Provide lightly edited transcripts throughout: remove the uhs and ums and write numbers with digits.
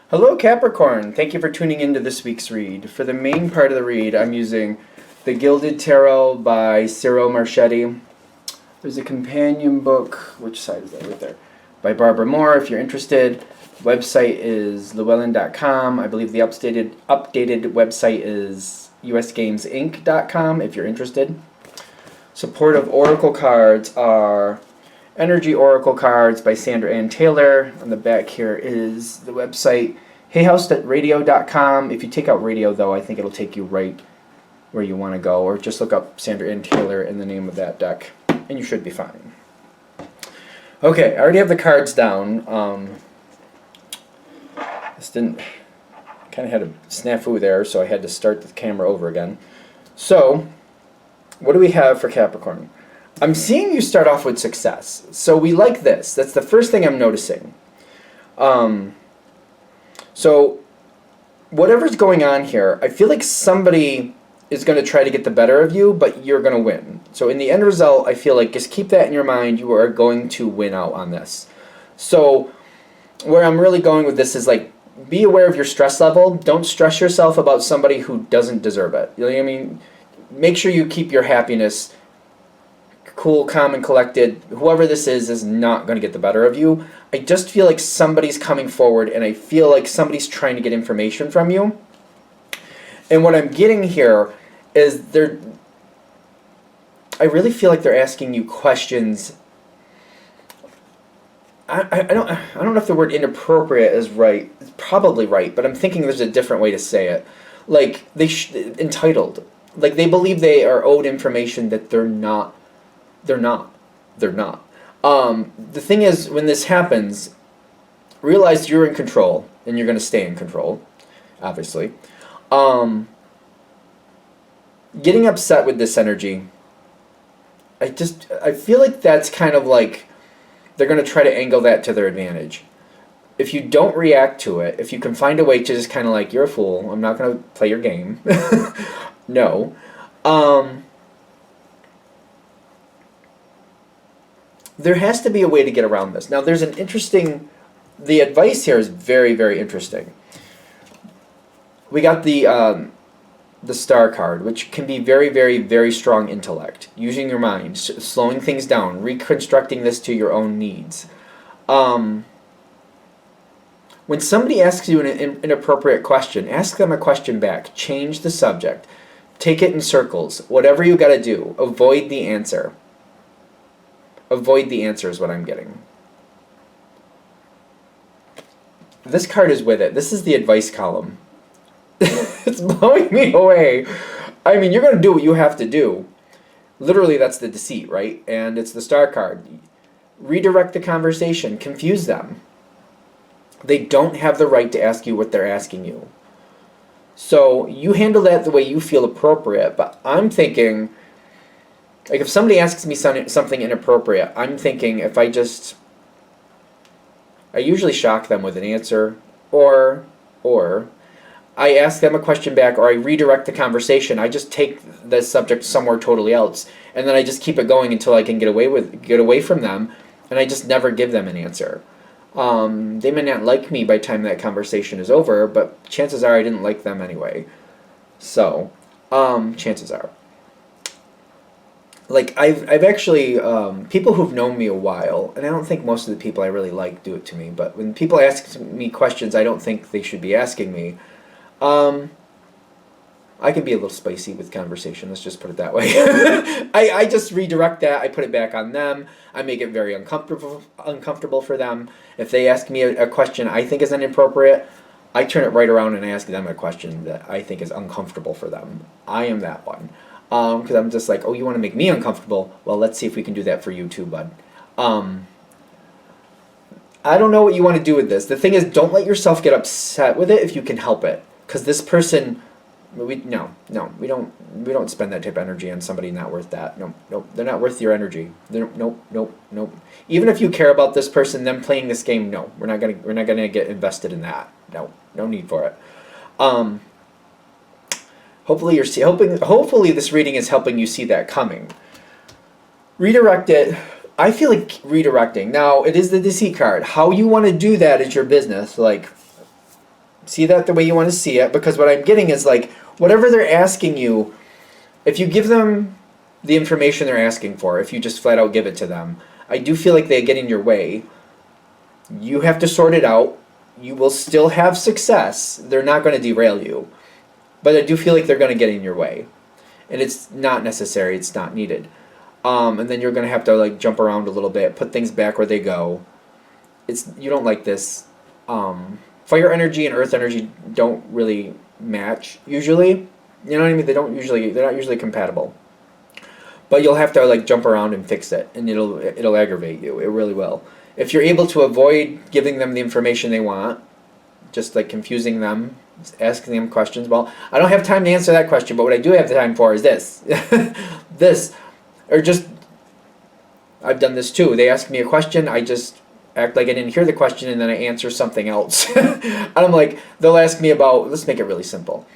Hello Capricorn, thank you for tuning into this week's read. For the main part of the read, I'm using The Gilded Tarot by Cyril Marchetti. There's a companion book, which side is that? Right there. By Barbara Moore, if you're interested. Website is llewellyn.com. I believe the updated website is usgamesinc.com if you're interested. Supportive oracle cards are Energy Oracle Cards by Sandra Ann Taylor. On the back here is the website heyhouse.radio.com. If you take out radio, though, I think it'll take you right where you want to go. Or just look up Sandra Ann Taylor in the name of that deck, and you should be fine. Okay, I already have the cards down. This didn't... kind of had a snafu there, so I had to start the camera over again. So, what do we have for Capricorn? I'm seeing you start off with success. So we like this. That's the first thing I'm noticing. So whatever's going on here, I feel like somebody is going to try to get the better of you, but you're going to win. So in the end result, I feel like just keep that in your mind. You are going to win out on this. So where I'm really going with this is like, be aware of your stress level. Don't stress yourself about somebody who doesn't deserve it. You know what I mean? Make sure you keep your happiness cool, calm, and collected. Whoever this is not going to get the better of you. I just feel like somebody's coming forward, and I feel like somebody's trying to get information from you. And what I'm getting here is I really feel like they're asking you questions. I don't know if the word inappropriate is right. It's probably right, but I'm thinking there's a different way to say it. Like, entitled. Like, they believe they are owed information that they're not. They're not. The thing is, when this happens, realize you're in control, and you're going to stay in control, obviously. Getting upset with this energy, I feel like that's kind of like they're going to try to angle that to their advantage. If you don't react to it, if you can find a way to just kind of like, you're a fool, I'm not going to play your game. No. There has to be a way to get around this. Now, there's an interesting... The advice here is very, very interesting. We got the star card, which can be very, very, very strong intellect. Using your mind, slowing things down, reconstructing this to your own needs. When somebody asks you an inappropriate question, ask them a question back. Change the subject. Take it in circles. Whatever you got to do. Avoid the answer. Avoid the answer is what I'm getting. This card is with it. This is the advice column. It's blowing me away. I mean, you're going to do what you have to do. Literally, that's the deceit, right? And it's the star card. Redirect the conversation. Confuse them. They don't have the right to ask you what they're asking you. So you handle that the way you feel appropriate. But I'm thinking... Like, if somebody asks me something inappropriate, I'm thinking if I usually shock them with an answer, or I ask them a question back, or I redirect the conversation. I just take the subject somewhere totally else, and then I just keep it going until I can get away from them, and I just never give them an answer. They may not like me by the time that conversation is over, but chances are I didn't like them anyway. So, chances are. Like, I've actually, people who've known me a while, and I don't think most of the people I really like do it to me, but when people ask me questions I don't think they should be asking me, I can be a little spicy with conversation, let's just put it that way. I just redirect that, I put it back on them, I make it very uncomfortable for them. If they ask me a question I think is inappropriate, I turn it right around and ask them a question that I think is uncomfortable for them. I am that one. Because I'm just like, oh, you want to make me uncomfortable? Well, let's see if we can do that for you too, bud. I don't know what you want to do with this. The thing is, don't let yourself get upset with it if you can help it. Because this person, we don't spend that type of energy on somebody not worth that. No, they're not worth your energy. Nope. Even if you care about this person, them playing this game, no, we're not gonna get invested in that. No need for it. Hopefully hopefully this reading is helping you see that coming. Redirect it. I feel like redirecting. Now, it is the deceit card. How you want to do that is your business. Like, see that the way you want to see it, because what I'm getting is like, whatever they're asking you, if you give them the information they're asking for, if you just flat out give it to them, I do feel like they get in your way. You have to sort it out. You will still have success. They're not going to derail you. But I do feel like they're going to get in your way. And it's not necessary. It's not needed. And then you're going to have to like jump around a little bit, put things back where they go. You don't like this. Fire energy and earth energy don't really match usually. You know what I mean? They're not usually compatible. But you'll have to like jump around and fix it, and it'll aggravate you. It really will. If you're able to avoid giving them the information they want, just like confusing them, asking them questions. Well, I don't have time to answer that question, but what I do have the time for is this. This. Or just, I've done this too. They ask me a question, I just act like I didn't hear the question, and then I answer something else. And I'm like, they'll ask me about, let's make it really simple.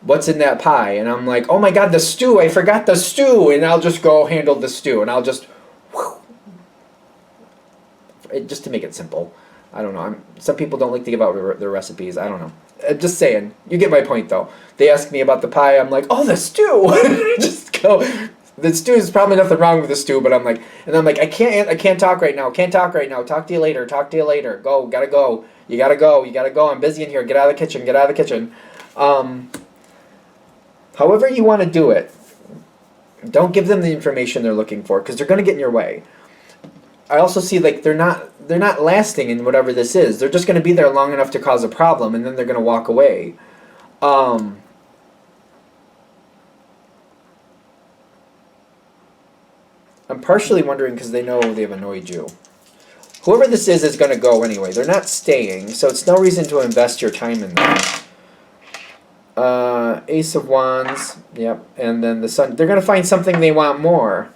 What's in that pie? And I'm like, oh my God, the stew, I forgot the stew. And I'll just go handle the stew, and I'll just, just to make it simple. I don't know. Some people don't like to give out their recipes. I don't know. I'm just saying. You get my point, though. They ask me about the pie. I'm like, oh, the stew. Just go. The stew is probably nothing wrong with the stew, but I'm like, I can't talk right now. Can't talk right now. Talk to you later. Talk to you later. Go. Gotta go. You gotta go. You gotta go. I'm busy in here. Get out of the kitchen. Get out of the kitchen. However you want to do it, don't give them the information they're looking for, because they're going to get in your way. I also see like they're not lasting in whatever this is. They're just going to be there long enough to cause a problem, and then they're going to walk away. I'm partially wondering because they know they've annoyed you. Whoever this is going to go anyway. They're not staying, so it's no reason to invest your time in them. Ace of Wands, yep, and then the Sun. They're going to find something they want more.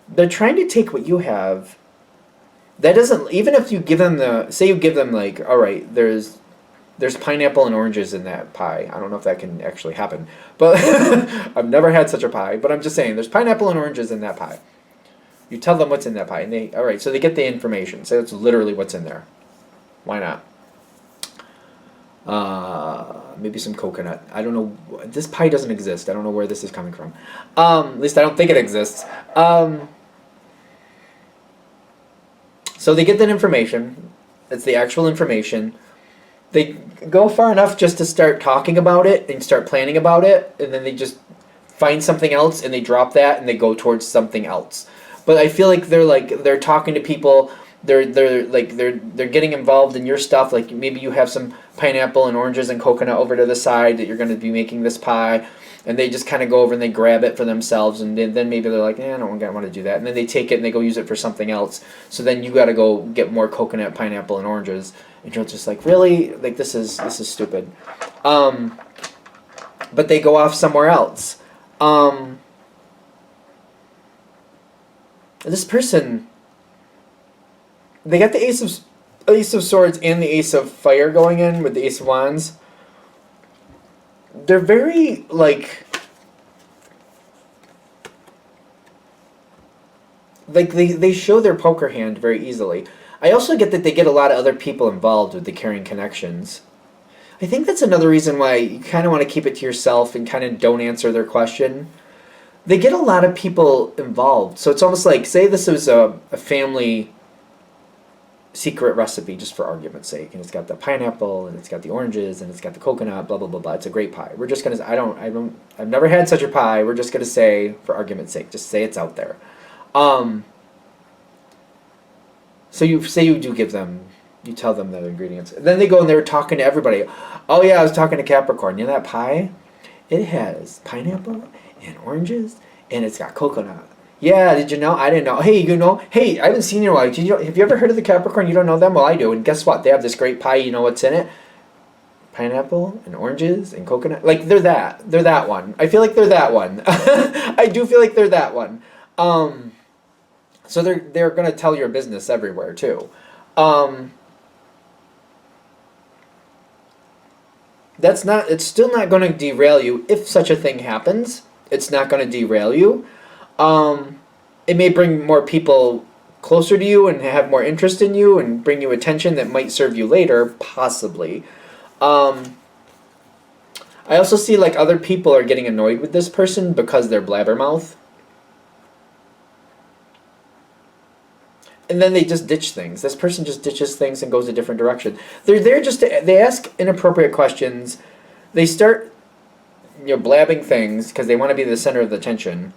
They're trying to take what you have. That doesn't, even if you give them say you give them like, all right, there's pineapple and oranges in that pie. I don't know if that can actually happen, but I've never had such a pie, but I'm just saying there's pineapple and oranges in that pie. You tell them what's in that pie, and all right, so they get the information. Say it's literally what's in there. Why not? Maybe some coconut. I don't know. This pie doesn't exist. I don't know where this is coming from. At least I don't think it exists. So they get that information. It's the actual information. They go far enough just to start talking about it and start planning about it, and then they just find something else and they drop that and they go towards something else. But I feel like they're talking to people. They're getting involved in your stuff. Like maybe you have some pineapple and oranges and coconut over to the side that you're going to be making this pie, and they just kind of go over and they grab it for themselves, and then maybe they're like, I don't want to do that, and then they take it and they go use it for something else. So then you got to go get more coconut, pineapple, and oranges, and you're just like, really, like this is stupid. But they go off somewhere else. This person. They got the Ace of Swords and the Ace of Fire going in with the Ace of Wands. They're very, they show their poker hand very easily. I also get that they get a lot of other people involved with the caring connections. I think that's another reason why you kind of want to keep it to yourself and kind of don't answer their question. They get a lot of people involved. So it's almost like, say this was a family secret recipe, just for argument's sake, and it's got the pineapple and it's got the oranges and it's got the coconut, blah blah blah blah. It's a great pie. We're just gonna I've never had such a pie. We're just gonna say, for argument's sake, just say it's out there. So you do give them, you tell them the ingredients, and then they go and they're talking to everybody. Oh yeah, I was talking to Capricorn. You know that pie? It has pineapple and oranges and it's got coconut. Yeah, did you know? I didn't know. Hey, I haven't seen you in a while. Have you ever heard of the Capricorn? You don't know them? Well, I do. And guess what? They have this great pie. You know what's in it? Pineapple and oranges and coconut. Like, they're that one. I feel like they're that one. I do feel like they're that one. So they're going to tell your business everywhere, too. It's still not going to derail you. If such a thing happens, it's not going to derail you. It may bring more people closer to you and have more interest in you and bring you attention that might serve you later, possibly. I also see like other people are getting annoyed with this person because they're blabbermouth. And then they just ditch things. This person just ditches things and goes a different direction. They're there just to, they ask inappropriate questions. They start, blabbing things because they want to be the center of the attention.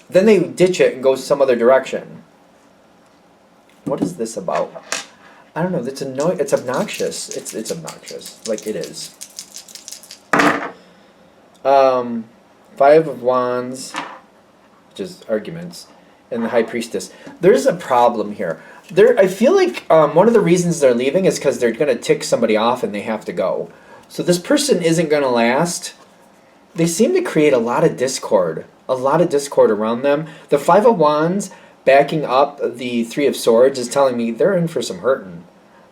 Then they ditch it and go some other direction. What is this about? I don't know. It's obnoxious. It's obnoxious. Like it is. Five of Wands, which is arguments, and the High Priestess. There's a problem here. I feel like one of the reasons they're leaving is because they're going to tick somebody off and they have to go. So this person isn't going to last. They seem to create a lot of discord. A lot of discord around them. The Five of Wands backing up the Three of Swords is telling me they're in for some hurting.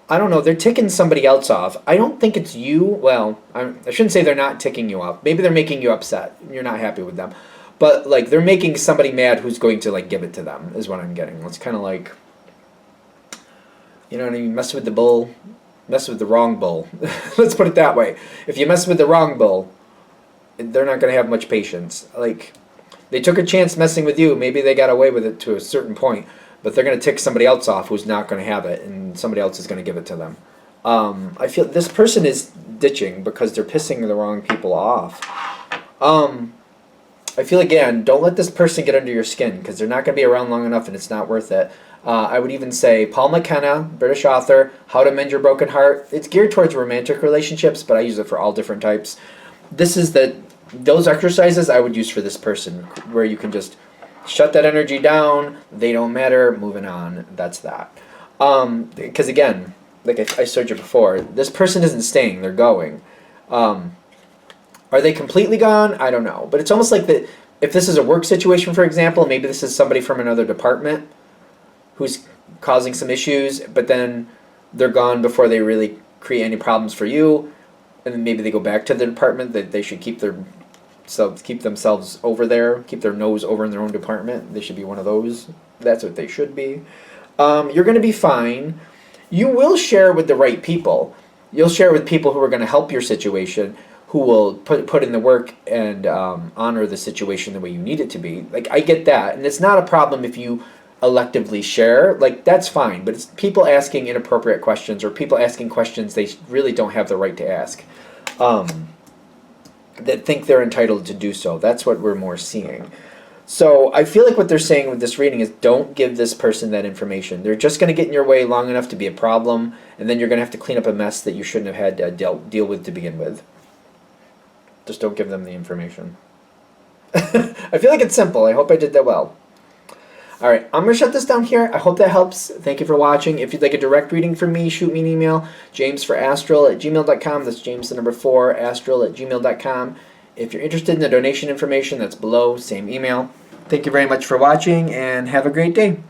I don't know. They're ticking somebody else off. I don't think it's you. Well, I shouldn't say they're not ticking you off. Maybe they're making you upset. You're not happy with them. But, like, they're making somebody mad who's going to, like, give it to them is what I'm getting. It's kind of like, you know what I mean? Mess with the bull, mess with the wrong bull. Let's put it that way. If you mess with the wrong bull, they're not going to have much patience. Like, they took a chance messing with you. Maybe they got away with it to a certain point. But they're going to tick somebody else off who's not going to have it. And somebody else is going to give it to them. I feel this person is ditching because they're pissing the wrong people off. I feel, again, don't let this person get under your skin because they're not going to be around long enough and it's not worth it. I would even say Paul McKenna, British author, How to Mend Your Broken Heart. It's geared towards romantic relationships, but I use it for all different types. This is those exercises I would use for this person where you can just shut that energy down. They don't matter. Moving on. That's that. Because, again, like I showed you before, this person isn't staying. They're going. Are they completely gone? I don't know. But it's almost like that. If this is a work situation, for example, maybe this is somebody from another department who's causing some issues, but then they're gone before they really create any problems for you, and then maybe they go back to the department that they should keep themselves over there, keep their nose over in their own department. They should be one of those. That's what they should be. You're going to be fine. You will share with the right people. You'll share with people who are going to help your situation, who will put in the work and honor the situation the way you need it to be. Like, I get that. And it's not a problem if you electively share. Like, that's fine. But it's people asking inappropriate questions or people asking questions they really don't have the right to ask. That think they're entitled to do so. That's what we're more seeing. So I feel like what they're saying with this reading is don't give this person that information. They're just going to get in your way long enough to be a problem, and then you're going to have to clean up a mess that you shouldn't have had to deal with to begin with. Just don't give them the information. I feel like it's simple. I hope I did that well. All right, I'm going to shut this down here. I hope that helps. Thank you for watching. If you'd like a direct reading from me, shoot me an email, jamesforastral@gmail.com. That's James, the number 4, astral@gmail.com. If you're interested in the donation information, that's below, same email. Thank you very much for watching, and have a great day.